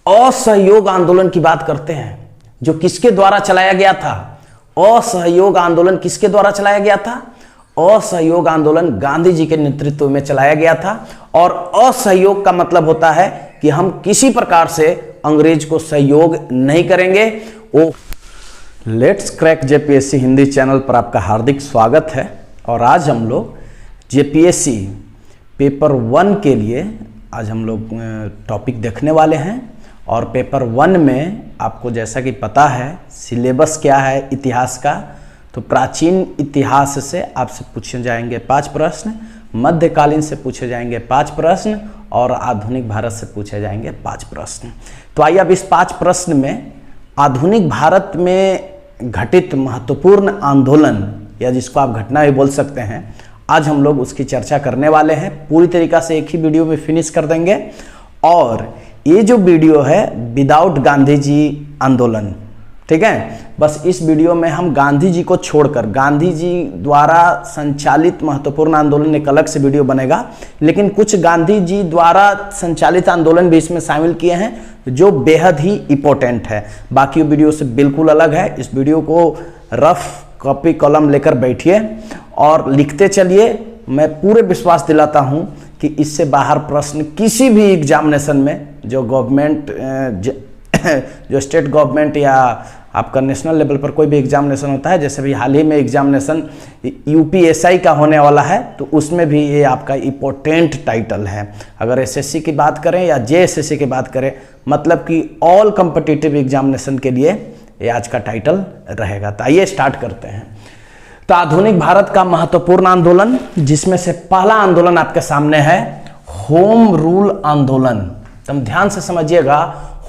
असहयोग आंदोलन की बात करते हैं, जो किसके द्वारा चलाया गया था। असहयोग आंदोलन किसके द्वारा चलाया गया था? असहयोग आंदोलन गांधी जी के नेतृत्व में चलाया गया था। और असहयोग का मतलब होता है कि हम किसी प्रकार से अंग्रेज को सहयोग नहीं करेंगे। वो let's crack JPSC Hindi channel पर आपका हार्दिक स्वागत है। और आज हम लोग जेपीएससी पेपर 1 के लिए आज हम लोग टॉपिक देखने वाले हैं। और पेपर 1 में आपको जैसा कि पता है सिलेबस क्या है इतिहास का, तो प्राचीन इतिहास से आपसे पूछे जाएंगे 5 प्रश्न, मध्यकालीन से पूछे जाएंगे 5 प्रश्न और आधुनिक भारत से पूछे जाएंगे 5 प्रश्न। तो आइए अब इस 5 प्रश्न में आधुनिक भारत में घटित महत्वपूर्ण आंदोलन, या जिसको आप घटना भी बोल सकते हैं, आज हम लोग उसकी चर्चा करने वाले हैं। पूरी तरीका से एक ही वीडियो में फिनिश कर देंगे। और ये जो वीडियो है विदाउट गांधी जी आंदोलन, ठीक है, बस इस वीडियो में हम गांधी जी को छोड़कर गांधी जी द्वारा संचालित महत्वपूर्ण आंदोलन एक अलग से वीडियो बनेगा, लेकिन कुछ गांधी जी द्वारा संचालित आंदोलन भी इसमें शामिल किए हैं जो बेहद ही इंपॉर्टेंट है। बाकी वीडियो से बिल्कुल अलग है। इस वीडियो को रफ कॉपी कलम लेकर बैठिए और लिखते चलिए। मैं पूरे विश्वास दिलाता हूं कि इससे बाहर प्रश्न किसी भी एग्जामिनेशन में जो गवर्नमेंट जो स्टेट गवर्नमेंट या आपका नेशनल लेवल पर कोई भी एग्जामिनेशन होता है, जैसे भी हाल ही में एग्जामिनेशन यूपीएसआई का होने वाला है, तो उसमें भी ये आपका इम्पोर्टेंट टाइटल है। अगर एसएससी की बात करें या जेएसएससी की बात करें, मतलब कि ऑल कॉम्पिटिटिव एग्जामिनेशन के लिए ये आज का टाइटल रहेगा। तो आइए स्टार्ट करते हैं। तो आधुनिक भारत का महत्वपूर्ण आंदोलन, जिसमें से पहला आंदोलन आपके सामने है होम रूल आंदोलन। तुम ध्यान से समझिएगा,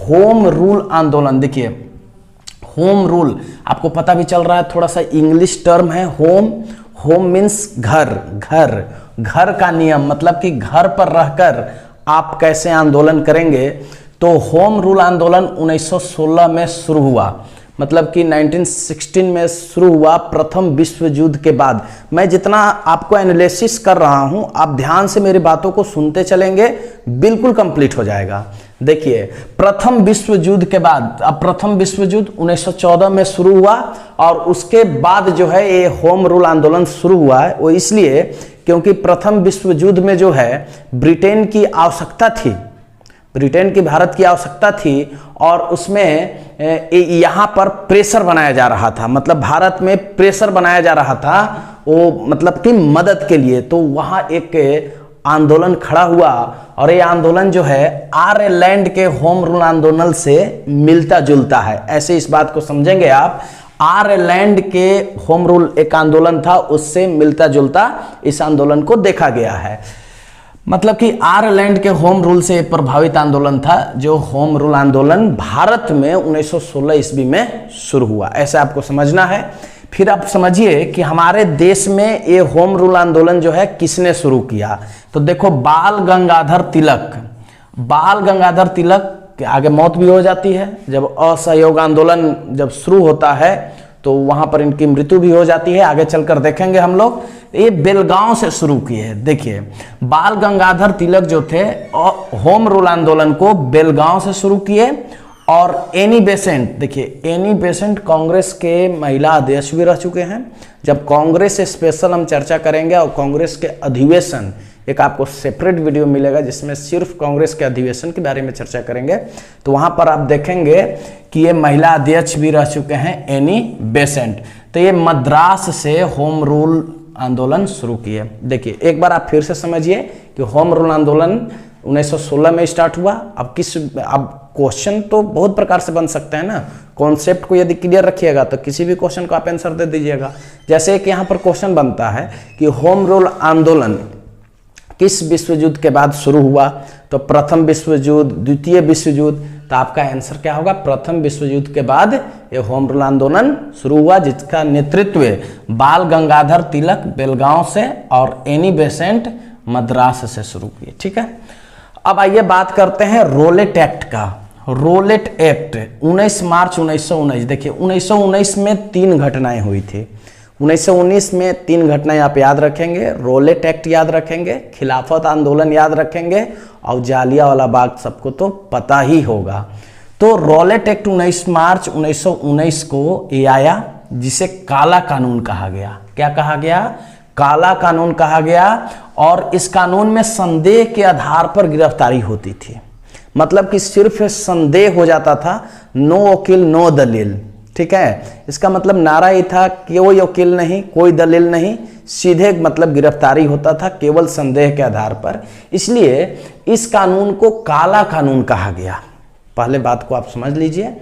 होम रूल आंदोलन। देखिए होम रूल आपको पता भी चल रहा है, थोड़ा सा इंग्लिश टर्म है होम। होम मीन्स घर, घर, घर का नियम, मतलब कि घर पर रहकर आप कैसे आंदोलन करेंगे। तो होम रूल आंदोलन 1916 में शुरू हुआ, मतलब कि 1916 में शुरू हुआ, प्रथम विश्व युद्ध के बाद। मैं जितना आपको एनालिसिस कर रहा हूं, आप ध्यान से मेरी बातों को सुनते चलेंगे, बिल्कुल कंप्लीट हो जाएगा। देखिए प्रथम विश्व युद्ध के बाद, अब प्रथम विश्व युद्ध 1914 में शुरू हुआ और उसके बाद जो है ये होम रूल आंदोलन शुरू हुआ है। वो इसलिए क्योंकि प्रथम विश्व युद्ध में जो है ब्रिटेन की आवश्यकता थी, ब्रिटेन की भारत की आवश्यकता थी, और उसमें यहाँ पर प्रेशर बनाया जा रहा था, मतलब भारत में प्रेशर बनाया जा रहा था, वो मतलब कि मदद के लिए। तो वहाँ एक आंदोलन खड़ा हुआ और ये आंदोलन जो है आयरलैंड के होम रूल आंदोलन से मिलता जुलता है। ऐसे इस बात को समझेंगे आप, आयरलैंड के होम रूल एक आंदोलन था, उससे मिलता जुलता इस आंदोलन को देखा गया है। मतलब कि आयरलैंड के होम रूल से प्रभावित आंदोलन था, जो होम रूल आंदोलन भारत में 1916 ईस्वी में शुरू हुआ। ऐसा आपको समझना है। फिर आप समझिए कि हमारे देश में ये होम रूल आंदोलन जो है किसने शुरू किया। तो देखो बाल गंगाधर तिलक, बाल गंगाधर तिलक के आगे मौत भी हो जाती है। जब असहयोग आंदोलन जब शुरू होता है तो वहां पर इनकी मृत्यु भी हो जाती है, आगे चलकर देखेंगे हम लोग। ये बेलगांव से शुरू किए हैं। देखिए बाल गंगाधर तिलक जो थे होम रूल आंदोलन को बेलगांव से शुरू किए। और एनी बेसेंट, देखिए एनी बेसेंट कांग्रेस के महिला अध्यक्ष भी रह चुके हैं। जब कांग्रेस से स्पेशल हम चर्चा करेंगे और कांग्रेस के अधिवेशन, एक आपको सेपरेट वीडियो मिलेगा जिसमें सिर्फ कांग्रेस के अधिवेशन के बारे में चर्चा करेंगे, तो वहां पर आप देखेंगे कि ये महिला अध्यक्ष भी रह चुके हैं एनी बेसेंट। तो ये मद्रास से होम रूल आंदोलन शुरू किए। देखिए एक बार आप फिर से समझिए कि होम रूल आंदोलन 1916 में स्टार्ट हुआ। अब क्वेश्चन तो बहुत प्रकार से बन सकते हैं ना, कॉन्सेप्ट को यदि क्लियर रखिएगा तो किसी भी क्वेश्चन को आप आंसर दे दीजिएगा। जैसे कि यहाँ पर क्वेश्चन बनता है कि होम रूल आंदोलन किस विश्व युद्ध के बाद शुरू हुआ, तो प्रथम विश्व युद्ध, द्वितीय विश्व युद्ध, तो आपका आंसर क्या होगा? प्रथम विश्व युद्ध के बाद ये होम रूल आंदोलन शुरू हुआ, जिसका नेतृत्व बाल गंगाधर तिलक बेलगांव से और एनी बेसेंट मद्रास से शुरू किए। ठीक है, अब आइए बात करते हैं रोलेट एक्ट का। रोलेट एक्ट 19 मार्च 1919। देखिए 1919 में 3 घटनाएं हुई थी। 1919 में 3 घटनाएं आप याद रखेंगे। रोलेट एक्ट याद रखेंगे, खिलाफत आंदोलन याद रखेंगे और जालियांवाला बाग सबको तो पता ही होगा। तो रॉलेट एक्ट 19 मार्च 1919 को ये आया, जिसे काला कानून कहा गया। क्या कहा गया? काला कानून कहा गया। और इस कानून में संदेह के आधार पर गिरफ्तारी होती थी, मतलब कि सिर्फ संदेह हो जाता था, नो वकील नो दलील। ठीक है, इसका मतलब नारा ही था कि कोई वकील नहीं, कोई दलील नहीं, सीधे मतलब गिरफ्तारी होता था केवल संदेह के आधार पर। इसलिए इस कानून को काला कानून कहा गया। पहले बात को आप समझ लीजिए।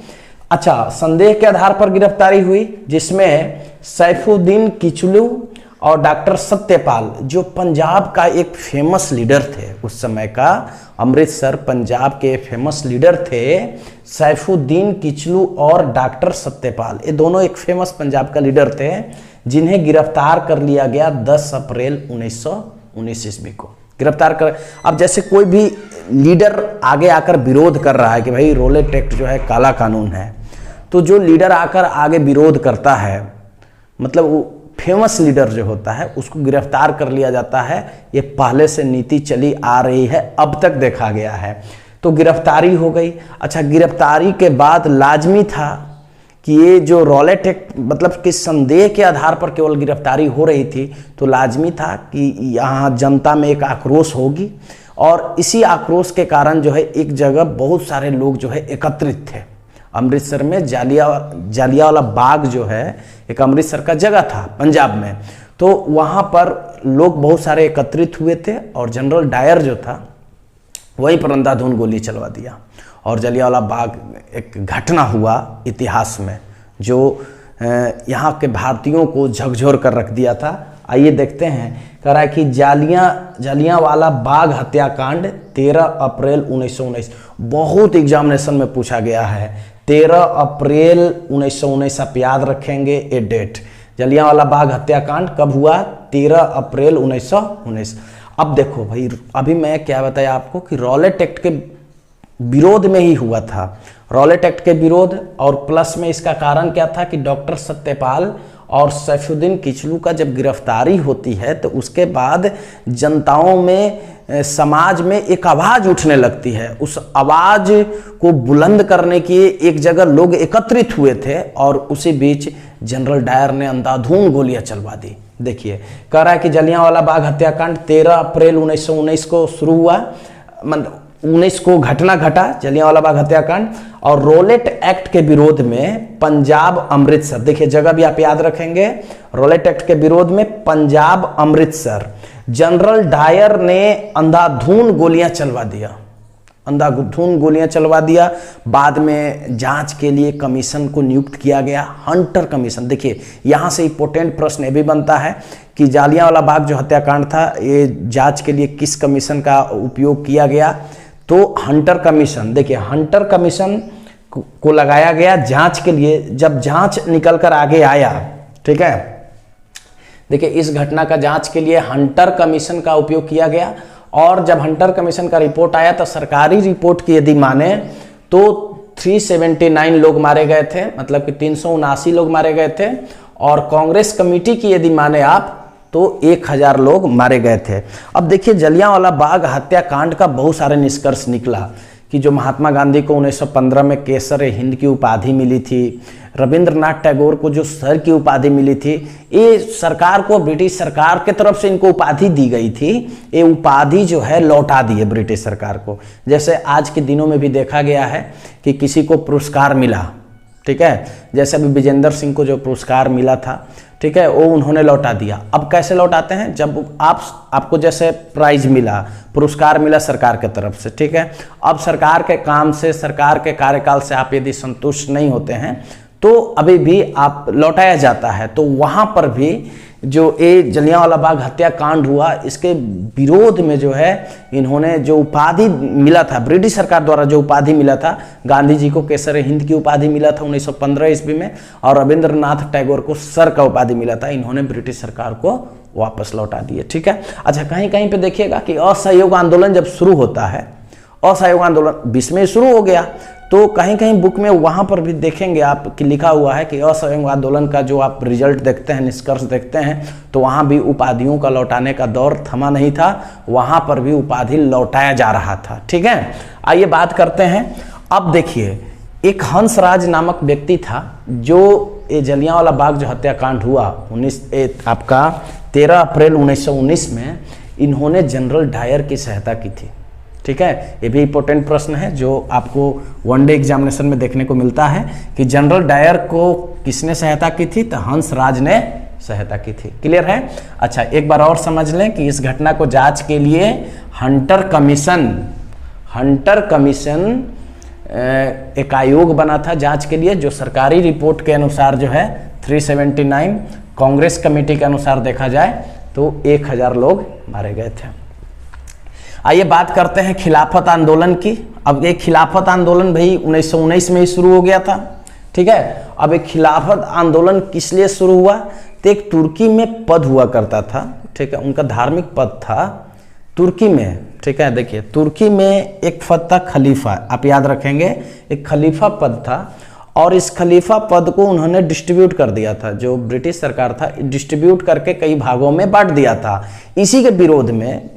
अच्छा, संदेह के आधार पर गिरफ्तारी हुई, जिसमें सैफुद्दीन किचलू और डॉक्टर सत्यपाल, जो पंजाब का एक फेमस लीडर थे उस समय का, अमृतसर पंजाब के फेमस लीडर थे सैफुद्दीन किचलू और डॉक्टर सत्यपाल। ये दोनों एक फेमस पंजाब का लीडर थे, जिन्हें गिरफ्तार कर लिया गया 10 अप्रैल 1919 ईस्वी को। गिरफ्तार कर, अब जैसे कोई भी लीडर आगे आकर विरोध कर रहा है कि भाई रॉलेट एक्ट जो है काला कानून है, तो जो लीडर आकर आगे विरोध करता है, मतलब वो फेमस लीडर जो होता है, उसको गिरफ्तार कर लिया जाता है। ये पहले से नीति चली आ रही है, अब तक देखा गया है। तो गिरफ्तारी हो गई। अच्छा, गिरफ्तारी के बाद लाजमी था कि ये जो रॉलेट एक्ट, मतलब कि संदेह के आधार पर केवल गिरफ्तारी हो रही थी, तो लाजमी था कि यहाँ जनता में एक आक्रोश होगी, और इसी आक्रोश के कारण जो है एक जगह बहुत सारे लोग जो है एकत्रित थे। अमृतसर में जालियांवाला बाग जो है एक अमृतसर का जगह था पंजाब में, तो वहाँ पर लोग बहुत सारे एकत्रित हुए थे, और जनरल डायर जो था वहीं पर अंधाधुंध गोली चलवा दिया। और जालियांवाला बाग एक घटना हुआ इतिहास में, जो यहाँ के भारतीयों को झकझोर कर रख दिया था। आइए देखते हैं। कह रहा है कि जालियांवाला बाग हत्याकांड 13 अप्रैल 1919, बहुत एग्जामिनेशन में पूछा गया है। 13 अप्रैल 1919 आप याद रखेंगे ये डेट। जालियांवाला बाग हत्याकांड कब हुआ? 13 अप्रैल 1919। अब देखो भाई, अभी मैं क्या बताया आपको कि रॉलेट एक्ट के विरोध में ही हुआ था, रॉलेट एक्ट के विरोध, और प्लस में इसका कारण क्या था कि डॉक्टर सत्यपाल और सैफुद्दीन किचलू का जब गिरफ्तारी होती है, तो उसके बाद जनताओं में, समाज में एक आवाज़ उठने लगती है। उस आवाज़ को बुलंद करने के एक जगह लोग एकत्रित हुए थे, और उसी बीच जनरल डायर ने अंधाधुंध गोलियां चलवा दी। देखिए, कह रहा है कि जालियांवाला बाग हत्याकांड 13 अप्रैल 1919 को शुरू हुआ, मतलब 19 को घटना घटा जालियांवाला बाग हत्याकांड, और रॉलेट एक्ट के विरोध में पंजाब अमृतसर, देखिए जगह भी आप याद रखेंगे, रॉलेट एक्ट के विरोध में पंजाब अमृतसर जनरल डायर ने अंधाधुंध गोलियां चलवा दिया, अंधाधुंध गोलियां चलवा दिया। बाद में जांच के लिए कमीशन को नियुक्त किया गया, हंटर कमीशन। देखिए यहाँ से इंपॉर्टेंट प्रश्न ये भी बनता है कि जालियांवाला बाग जो हत्याकांड था, ये जांच के लिए किस कमीशन का उपयोग किया गया? तो हंटर कमीशन। देखिए हंटर कमीशन को लगाया गया जांच के लिए। जब जांच निकल कर आगे आया, ठीक है, देखिए इस घटना का जांच के लिए हंटर कमीशन का उपयोग किया गया, और जब हंटर कमीशन का रिपोर्ट आया तो सरकारी रिपोर्ट की यदि माने तो 379 लोग मारे गए थे, मतलब कि 379 लोग मारे गए थे, और कांग्रेस कमेटी की यदि माने आप तो 1000 लोग मारे गए थे। अब देखिए जालियांवाला बाग हत्याकांड का बहुत सारे निष्कर्ष निकला कि जो महात्मा गांधी को 1915 में केसर हिंद की उपाधि मिली थी, रविंद्रनाथ टैगोर को जो सर की उपाधि मिली थी, ये सरकार को, ब्रिटिश सरकार के तरफ से इनको उपाधि दी गई थी, ये उपाधि जो है लौटा दी है ब्रिटिश सरकार को। जैसे आज के दिनों में भी देखा गया है कि किसी को पुरस्कार मिला, ठीक है, जैसे अभी विजेंद्र सिंह को जो पुरस्कार मिला था, ठीक है, वो उन्होंने लौटा दिया। अब कैसे लौटाते हैं? जब आपको जैसे प्राइज मिला, पुरस्कार मिला सरकार के तरफ से, ठीक है, अब सरकार के काम से, सरकार के कार्यकाल से आप यदि संतुष्ट नहीं होते हैं तो अभी भी आप लौटाया जाता है। तो वहां पर भी जो ये जालियांवाला बाग हत्याकांड हुआ, इसके विरोध में जो है इन्होंने जो उपाधि मिला था, ब्रिटिश सरकार द्वारा जो उपाधि मिला था, गांधी जी को केसर हिंद की उपाधि मिला था 1915 ईस्वी में, और रविंद्रनाथ टैगोर को सर का उपाधि मिला था, इन्होंने ब्रिटिश सरकार को वापस लौटा दिए। ठीक है। अच्छा, कहीं कहीं पे देखिएगा कि असहयोग आंदोलन जब शुरू होता है, असहयोग आंदोलन 20 में शुरू हो गया, तो कहीं कहीं बुक में वहाँ पर भी देखेंगे आप कि लिखा हुआ है कि असहयोग आंदोलन का जो आप रिजल्ट देखते हैं, निष्कर्ष देखते हैं, तो वहाँ भी उपाधियों का लौटाने का दौर थमा नहीं था, वहाँ पर भी उपाधि लौटाया जा रहा था। ठीक है, आइए बात करते हैं। अब देखिए एक हंसराज नामक व्यक्ति था, जो ये जलियांवाला बाग जो हत्याकांड हुआ 13 अप्रैल 1919 में, इन्होंने जनरल डायर की सहायता की थी। ठीक है, ये भी इंपॉर्टेंट प्रश्न है जो आपको वनडे एग्जामिनेशन में देखने को मिलता है कि जनरल डायर को किसने सहायता की थी, तो हंसराज ने सहायता की थी। क्लियर है? अच्छा, एक बार और समझ लें कि इस घटना को जांच के लिए हंटर कमीशन एक आयोग बना था जांच के लिए, जो सरकारी रिपोर्ट के अनुसार जो है 379, कांग्रेस कमेटी के अनुसार देखा जाए तो 1000 लोग मारे गए थे। आइए बात करते हैं खिलाफत आंदोलन की। अब ये खिलाफत आंदोलन भाई 1919 में ही शुरू हो गया था। ठीक है, अब एक खिलाफत आंदोलन किस लिए शुरू हुआ, तो एक तुर्की में पद हुआ करता था। ठीक है, उनका धार्मिक पद था तुर्की में। ठीक है, देखिए तुर्की में एक पद था खलीफा, आप याद रखेंगे, एक खलीफा पद था, और इस खलीफा पद को उन्होंने डिस्ट्रीब्यूट कर दिया था, जो ब्रिटिश सरकार था, डिस्ट्रीब्यूट करके कई भागों में बांट दिया था। इसी के विरोध में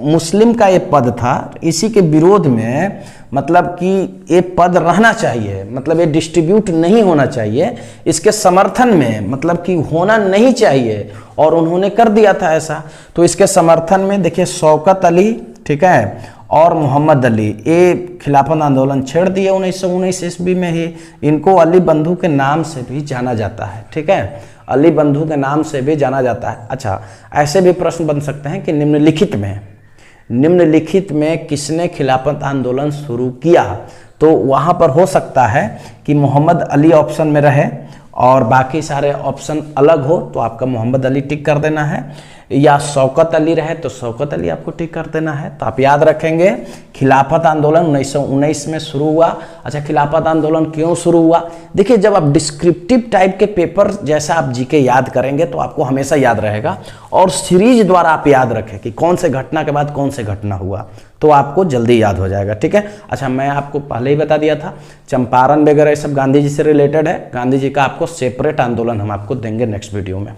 मुस्लिम का ये पद था, इसी के विरोध में मतलब कि ये पद रहना चाहिए, मतलब ये डिस्ट्रीब्यूट नहीं होना चाहिए, इसके समर्थन में मतलब कि होना नहीं चाहिए, और उन्होंने कर दिया था ऐसा। तो इसके समर्थन में देखिए शौकत अली, ठीक है, और मोहम्मद अली, ये खिलाफत आंदोलन छेड़ दिए 1919 ईस्वी में ही। इनको अली बंधु के नाम से भी जाना जाता है। ठीक है, अली बंधु के नाम से भी जाना जाता है। अच्छा, ऐसे भी प्रश्न बन सकते हैं कि निम्नलिखित में किसने खिलाफत आंदोलन शुरू किया, तो वहाँ पर हो सकता है कि मोहम्मद अली ऑप्शन में रहे और बाकी सारे ऑप्शन अलग हो, तो आपका मोहम्मद अली टिक कर देना है, या शौकत अली रहे तो शौकत अली आपको टिक कर देना है। तो आप याद रखेंगे खिलाफत आंदोलन 1919 में शुरू हुआ। अच्छा, खिलाफत आंदोलन क्यों शुरू हुआ, देखिए जब आप डिस्क्रिप्टिव टाइप के पेपर जैसा आप जीके याद करेंगे तो आपको हमेशा याद रहेगा, और सीरीज द्वारा आप याद रखें कि कौन से घटना के बाद कौन से घटना हुआ, तो आपको जल्दी याद हो जाएगा। ठीक है, अच्छा मैं आपको पहले ही बता दिया था चंपारण वगैरह ये सब गांधी जी से रिलेटेड है। गांधी जी का आपको सेपरेट आंदोलन हम आपको देंगे नेक्स्ट वीडियो में।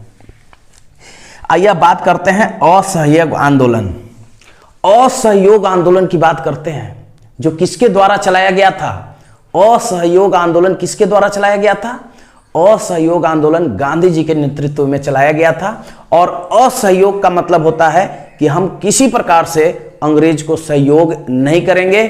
आइए बात करते हैं असहयोग आंदोलन। असहयोग आंदोलन की बात करते हैं, जो किसके द्वारा चलाया गया था। असहयोग आंदोलन किसके द्वारा चलाया गया था, असहयोग आंदोलन गांधी जी के नेतृत्व में चलाया गया था। और असहयोग का मतलब होता है कि हम किसी प्रकार से अंग्रेज को सहयोग नहीं करेंगे।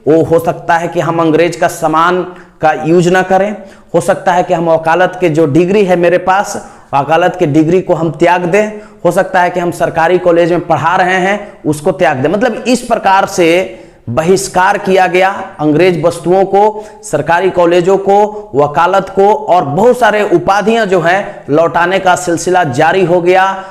वो हो सकता है कि हम अंग्रेज का सामान का यूज ना करें, हो सकता है कि हम वकालत के जो डिग्री है मेरे पास, वकालत के डिग्री को हम त्याग दें, हो सकता है कि हम सरकारी कॉलेज में पढ़ा रहे हैं उसको त्याग दें। मतलब इस प्रकार से बहिष्कार किया गया अंग्रेज वस्तुओं को, सरकारी कॉलेजों को, वकालत को, और बहुत सारे उपाधियां जो हैं लौटाने का सिलसिला जारी हो गया।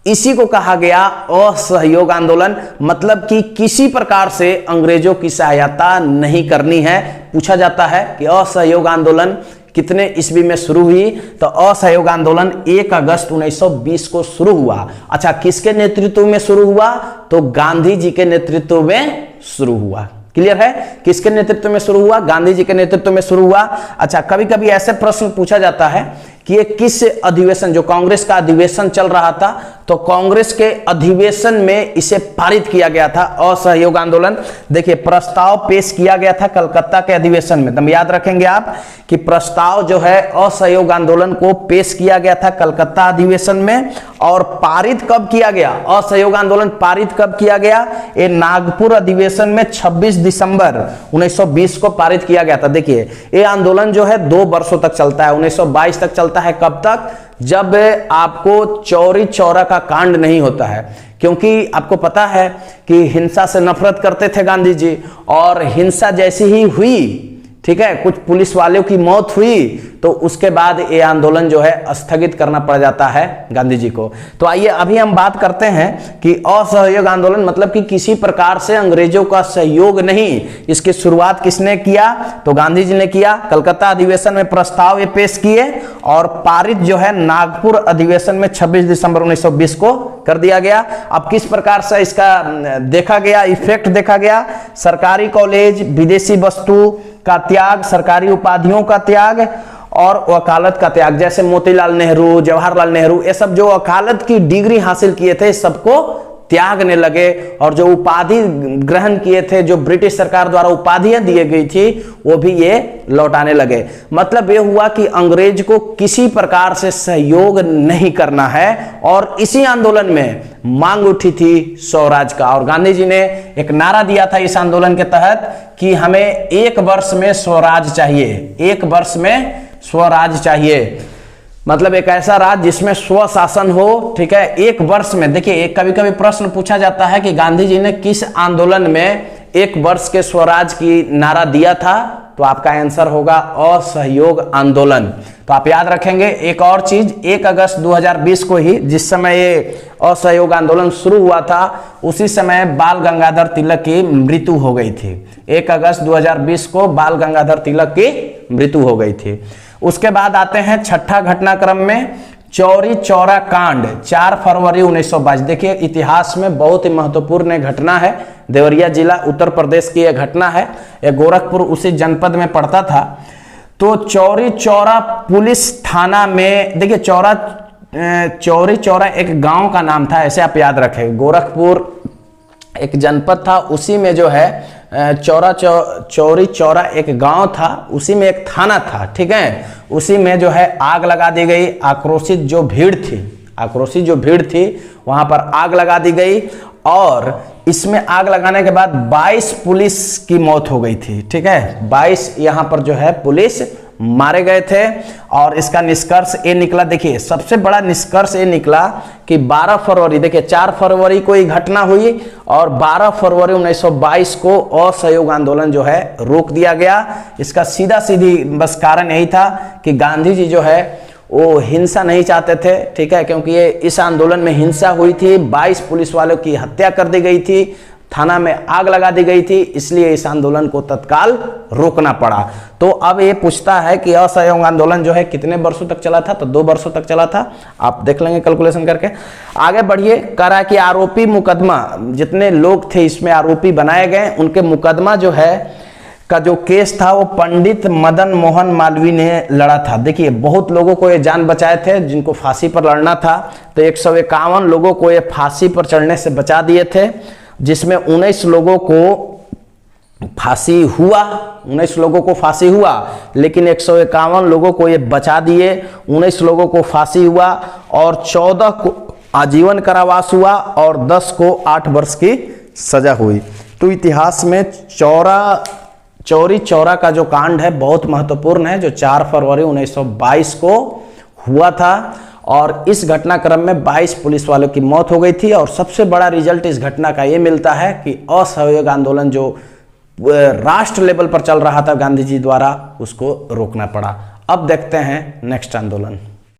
इसी को कहा गया असहयोग आंदोलन, मतलब कि किसी प्रकार से अंग्रेजों की सहायता नहीं करनी है। पूछा जाता है कि असहयोग आंदोलन कितने ईस्वी में शुरू हुई, तो असहयोग आंदोलन 1 अगस्त 1920 को शुरू हुआ। अच्छा, किसके नेतृत्व में शुरू हुआ, तो गांधी जी के नेतृत्व में शुरू हुआ। क्लियर है, किसके नेतृत्व में शुरू हुआ, गांधी जी के नेतृत्व में शुरू हुआ। अच्छा, कभी कभी ऐसे प्रश्न पूछा जाता है कि ये किस अधिवेशन, जो कांग्रेस का अधिवेशन चल रहा था, तो कांग्रेस के अधिवेशन में इसे पारित किया गया था असहयोग आंदोलन। देखिए प्रस्ताव पेश किया गया था कलकत्ता के अधिवेशन में, तुम याद रखेंगे आप कि प्रस्ताव जो है असहयोग आंदोलन को पेश किया गया था कलकत्ता अधिवेशन में, और पारित कब किया गया, असहयोग आंदोलन पारित कब किया गया, ये नागपुर अधिवेशन में 26 दिसंबर 1920 को पारित किया गया था। देखिए ये आंदोलन जो है 2 वर्षों तक चलता है, 1922 तक चलता है। कब तक, जब आपको चौरी चौरा का कांड नहीं होता है, क्योंकि आपको पता है कि हिंसा से नफरत करते थे गांधी जी, और हिंसा जैसी ही हुई, ठीक है, कुछ पुलिस वालों की मौत हुई, तो उसके बाद ये आंदोलन जो है स्थगित करना पड़ जाता है गांधी जी को। तो आइए अभी हम बात करते हैं कि असहयोग आंदोलन मतलब कि किसी प्रकार से अंग्रेजों का सहयोग नहीं। इसकी शुरुआत किसने किया, तो गांधी जी ने किया। कलकत्ता अधिवेशन में प्रस्ताव ये पेश किए, और पारित जो है नागपुर अधिवेशन में 26 दिसंबर 1920 को कर दिया गया। अब किस प्रकार से इसका देखा गया, इफेक्ट देखा गया, सरकारी कॉलेज, विदेशी वस्तु का त्याग, सरकारी उपाधियों का त्याग, और वकालत का त्याग। जैसे मोतीलाल नेहरू, जवाहरलाल नेहरू, ये सब जो वकालत की डिग्री हासिल किए थे सबको त्यागने लगे और जो उपाधि ग्रहण किए थे, जो ब्रिटिश सरकार द्वारा उपाधियां दी गई थी, वो भी ये लौटाने लगे। मतलब ये हुआ कि अंग्रेज को किसी प्रकार से सहयोग नहीं करना है और इसी आंदोलन में मांग उठी थी स्वराज का। और गांधी जी ने एक नारा दिया था इस आंदोलन के तहत कि हमें 1 वर्ष में स्वराज चाहिए, 1 वर्ष में स्वराज चाहिए। मतलब एक ऐसा राज्य जिसमें स्वशासन हो, ठीक है, 1 वर्ष में। देखिए, कभी कभी प्रश्न पूछा जाता है कि गांधी जी ने किस आंदोलन में 1 वर्ष के स्वराज की नारा दिया था, तो आपका आंसर होगा असहयोग आंदोलन। तो आप याद रखेंगे एक और चीज, 1 अगस्त 2020 को ही, जिस समय ये असहयोग आंदोलन शुरू हुआ था, उसी समय बाल गंगाधर तिलक की मृत्यु हो गई थी। 1 अगस्त 2020 को बाल गंगाधर तिलक की मृत्यु हो गई थी। उसके बाद आते हैं छठा घटनाक्रम में चौरी चौरा कांड, 4 फरवरी 1922। देखिए, इतिहास में बहुत ही महत्वपूर्ण घटना है। देवरिया जिला उत्तर प्रदेश की यह घटना है। यह गोरखपुर उसी जनपद में पड़ता था। तो चौरी चौरा पुलिस थाना में, देखिए चौरी चौरा एक गांव का नाम था, ऐसे आप याद रखें। गोरखपुर एक जनपद था, उसी में जो है चौरी चौरा एक गांव था, उसी में एक थाना था, ठीक है। उसी में जो है आग लगा दी गई। आक्रोशित जो भीड़ थी वहां पर आग लगा दी गई और इसमें आग लगाने के बाद 22 पुलिस की मौत हो गई थी, ठीक है। 22 यहां पर जो है पुलिस मारे गए थे। और इसका निष्कर्ष ये निकला, देखिए सबसे बड़ा निष्कर्ष ये निकला कि 12 फरवरी, देखिए 4 फरवरी को ये घटना हुई और 12 फरवरी 1922 को असहयोग आंदोलन जो है रोक दिया गया। इसका सीधा सीधी बस कारण यही था कि गांधी जी जो है वो हिंसा नहीं चाहते थे, ठीक है, क्योंकि ये इस आंदोलन में हिंसा हुई थी, 22 पुलिस वालों की हत्या कर दी गई थी, थाना में आग लगा दी गई थी, इसलिए इस आंदोलन को तत्काल रोकना पड़ा। तो अब ये पूछता है कि असहयोग आंदोलन जो है कितने वर्षों तक चला था, तो 2 वर्षों तक चला था। आप देख लेंगे कैलकुलेशन करके। आगे बढ़िए, करा कि आरोपी मुकदमा, जितने लोग थे इसमें आरोपी बनाए गए, उनके मुकदमा जो है का जो केस था वो पंडित मदन मोहन मालवीय ने लड़ा था। देखिए, बहुत लोगों को ये जान बचाए थे जिनको फांसी पर लड़ना था, तो 151 लोगों को ये फांसी पर चढ़ने से बचा दिए थे, जिसमें 19 लोगों को फांसी हुआ, 19 लोगों को फांसी हुआ, लेकिन 151 लोगों को ये बचा दिए। 19 लोगों को फांसी हुआ और 14 को आजीवन कारावास हुआ और 10 को 8 वर्ष की सजा हुई। तो इतिहास में चौरी चौरा का जो कांड है बहुत महत्वपूर्ण है, जो 4 फरवरी 1922 को हुआ था। और इस घटनाक्रम में 22 पुलिस वालों की मौत हो गई थी। और सबसे बड़ा रिजल्ट इस घटना का ये मिलता है कि असहयोग आंदोलन जो राष्ट्र लेवल पर चल रहा था गांधी जी द्वारा, उसको रोकना पड़ा। अब देखते हैं नेक्स्ट आंदोलन।